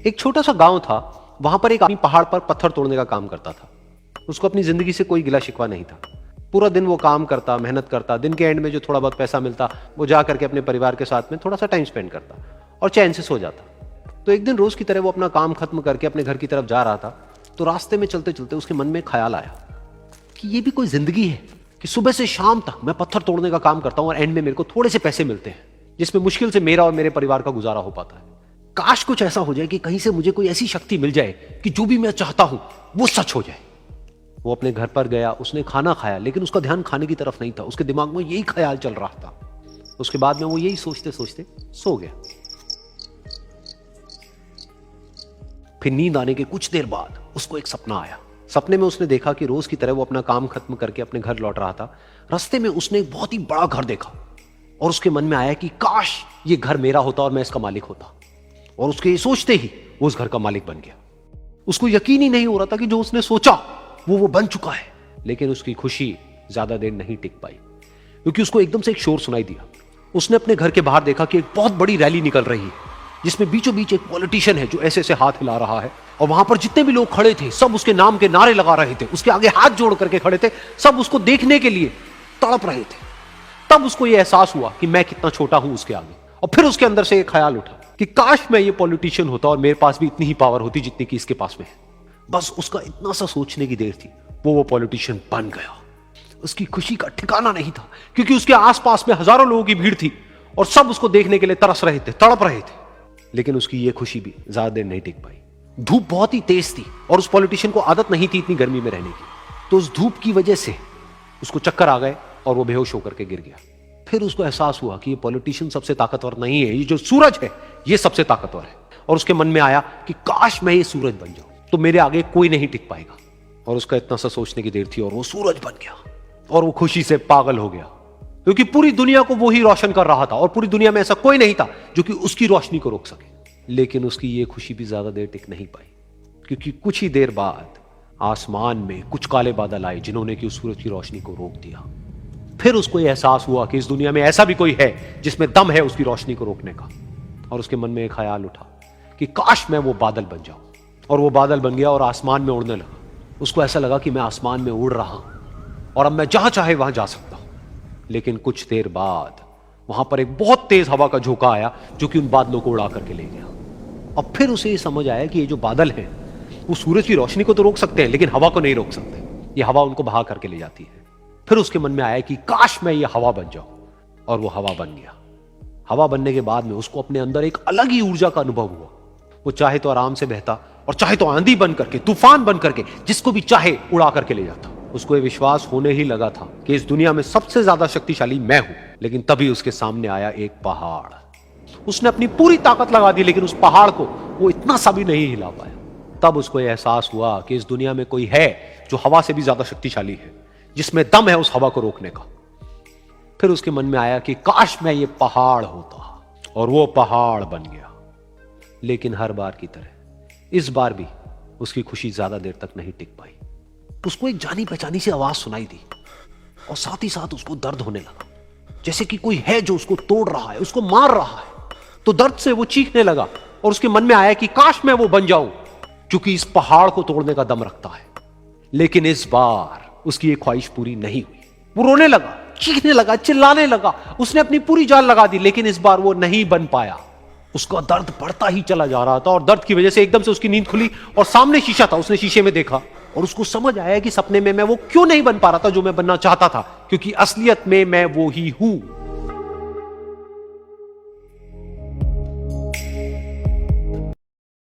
एक छोटा सा गांव था, वहां पर एक आदमी पहाड़ पर पत्थर तोड़ने का काम करता था। उसको अपनी जिंदगी से कोई गिला शिकवा नहीं था। पूरा दिन वो काम करता, मेहनत करता, दिन के एंड में जो थोड़ा बहुत पैसा मिलता वो जा करके अपने परिवार के साथ में थोड़ा सा टाइम स्पेंड करता और चैन से सो जाता। तो एक दिन रोज की तरह वो अपना काम खत्म करके अपने घर की तरफ जा रहा था, तो रास्ते में चलते चलते उसके मन में ख्याल आया कि ये भी कोई जिंदगी है कि सुबह से शाम तक मैं पत्थर तोड़ने का काम करता हूं और एंड में मेरे को थोड़े से पैसे मिलते हैं, जिसमें मुश्किल से मेरा और मेरे परिवार का गुजारा हो पाता है। काश कुछ ऐसा हो जाए कि कहीं से मुझे कोई ऐसी शक्ति मिल जाए कि जो भी मैं चाहता हूं वो सच हो जाए। वो अपने घर पर गया, उसने खाना खाया, लेकिन उसका ध्यान खाने की तरफ नहीं था। उसके दिमाग में यही ख्याल चल रहा था। उसके बाद में वो यही सोचते सोचते सो गया। फिर नींद आने के कुछ देर बाद उसको एक सपना आया। सपने में उसने देखा कि रोज की तरह वो अपना काम खत्म करके अपने घर लौट रहा था। रास्ते में उसने एक बहुत ही बड़ा घर देखा और उसके मन में आया कि काश ये घर मेरा होता और मैं इसका मालिक होता। और उसके सोचते ही वो उस घर का मालिक बन गया। उसको यकीन ही नहीं हो रहा था कि जो उसने सोचा वो बन चुका है। लेकिन उसकी खुशी ज्यादा देर नहीं टिक पाई, क्योंकि उसको एकदम से एक शोर सुनाई दिया। उसने अपने घर के बाहर देखा कि एक बहुत बड़ी रैली निकल रही है, जिसमें बीचों बीच एक पॉलिटिशियन है जो ऐसे ऐसे हाथ हिला रहा है। और वहां पर जितने भी लोग खड़े थे सब उसके नाम के नारे लगा रहे थे, उसके आगे हाथ जोड़ करके खड़े थे, सब उसको देखने के लिए तड़प रहे थे। तब उसको यह एहसास हुआ कि मैं कितना छोटा हूं उसके आगे। और फिर उसके अंदर से एक ख्याल उठा कि काश मैं ये पॉलिटिशियन होता और मेरे पास भी इतनी ही पावर होती जितनी कि इसके पास में है। बस उसका इतना सा सोचने की देर थी, वो पॉलिटिशियन बन गया। उसकी खुशी का ठिकाना नहीं था, क्योंकि उसके आसपास में हजारों लोगों की भीड़ थी और सब उसको देखने के लिए तरस रहे थे, तड़प रहे थे। लेकिन उसकी ये खुशी भी ज्यादा देर नहीं टिक पाई। धूप बहुत ही तेज थी और उस पॉलिटिशियन को आदत नहीं थी इतनी गर्मी में रहने की। तो उस धूप की वजह से उसको चक्कर आ गए और वो बेहोश होकर के गिर गया। फिर उसको एहसास हुआ कि ये पॉलिटिशियन सबसे ताकतवर नहीं है, ये जो सूरज है ये सबसे ताकतवर है। और उसके मन में आया कि काश मैं ये सूरज बन जाऊं तो मेरे आगे कोई नहीं टिक पाएगा। और उसका इतना सा सोचने की देर थी और वो सूरज बन गया। और वो खुशी से पागल हो गया, क्योंकि पूरी दुनिया को वो ही रोशन कर रहा था और पूरी दुनिया में ऐसा कोई नहीं था जो कि उसकी रोशनी को रोक सके। लेकिन उसकी ये खुशी भी ज्यादा देर टिक नहीं पाई, क्योंकि कुछ ही देर बाद आसमान में कुछ काले बादल आए जिन्होंने कि उस सूरज की रोशनी को रोक दिया। फिर उसको यह एहसास हुआ कि इस दुनिया में ऐसा भी कोई है जिसमें दम है उसकी रोशनी को रोकने का। और उसके मन में एक ख्याल उठा कि काश मैं वो बादल बन जाऊं। और वो बादल बन गया और आसमान में उड़ने लगा। उसको ऐसा लगा कि मैं आसमान में उड़ रहा हूं और अब मैं जहां चाहे वहां जा सकता हूं। लेकिन कुछ देर बाद वहां पर एक बहुत तेज हवा का झोंका आया जो कि उन बादलों को उड़ा करके ले गया। और फिर उसे ये समझ आया कि ये जो बादल हैं वो सूरज की रोशनी को तो रोक सकते हैं, लेकिन हवा को नहीं रोक सकते। ये हवा उनको बहा करके ले जाती है। फिर उसके मन में आया कि काश मैं ये हवा बन जाऊं। और वो हवा बन गया। हवा बनने के बाद में उसको अपने अंदर एक अलग ही ऊर्जा का अनुभव हुआ। वो चाहे तो आराम से बहता और चाहे तो आंधी बन करके, तूफान बन करके, जिसको भी चाहे उड़ा करके ले जाता। उसको ये विश्वास होने ही लगा था कि इस दुनिया में सबसे ज्यादा शक्तिशाली मैं हूं। लेकिन तभी उसके सामने आया एक पहाड़। उसने अपनी पूरी ताकत लगा दी, लेकिन उस पहाड़ को वो इतना सा भी नहीं हिला पाया। तब उसको यह एहसास हुआ कि इस दुनिया में कोई है जो हवा से भी ज्यादा शक्तिशाली है, जिसमें दम है उस हवा को रोकने का। फिर उसके मन में आया कि काश मैं ये पहाड़ होता। और वो पहाड़ बन गया। लेकिन हर बार की तरह इस बार भी उसकी खुशी ज्यादा देर तक नहीं टिक पाई। उसको एक जानी पहचानी सी आवाज सुनाई दी और साथ ही साथ उसको दर्द होने लगा, जैसे कि कोई है जो उसको तोड़ रहा है, उसको मार रहा है। तो दर्द से वो चीखने लगा और उसके मन में आया कि काश मैं वो बन जाऊं क्योंकि इस पहाड़ को तोड़ने का दम रखता है। लेकिन इस बार उसकी एक ख्वाहिश पूरी नहीं हुई। वो रोने लगा, चीखने लगा, चिल्लाने लगा। उसने अपनी पूरी जान लगा दी, लेकिन इस बार वो नहीं बन पाया। उसका दर्द बढ़ता ही चला जा रहा था और दर्द की वजह से एकदम से उसकी नींद खुली और सामने शीशा था। उसने शीशे में देखा और उसको समझ आया कि सपने में मैं वो क्यों नहीं बन पा रहा था जो मैं बनना चाहता था, क्योंकि असलियत में मैं वो ही हूं।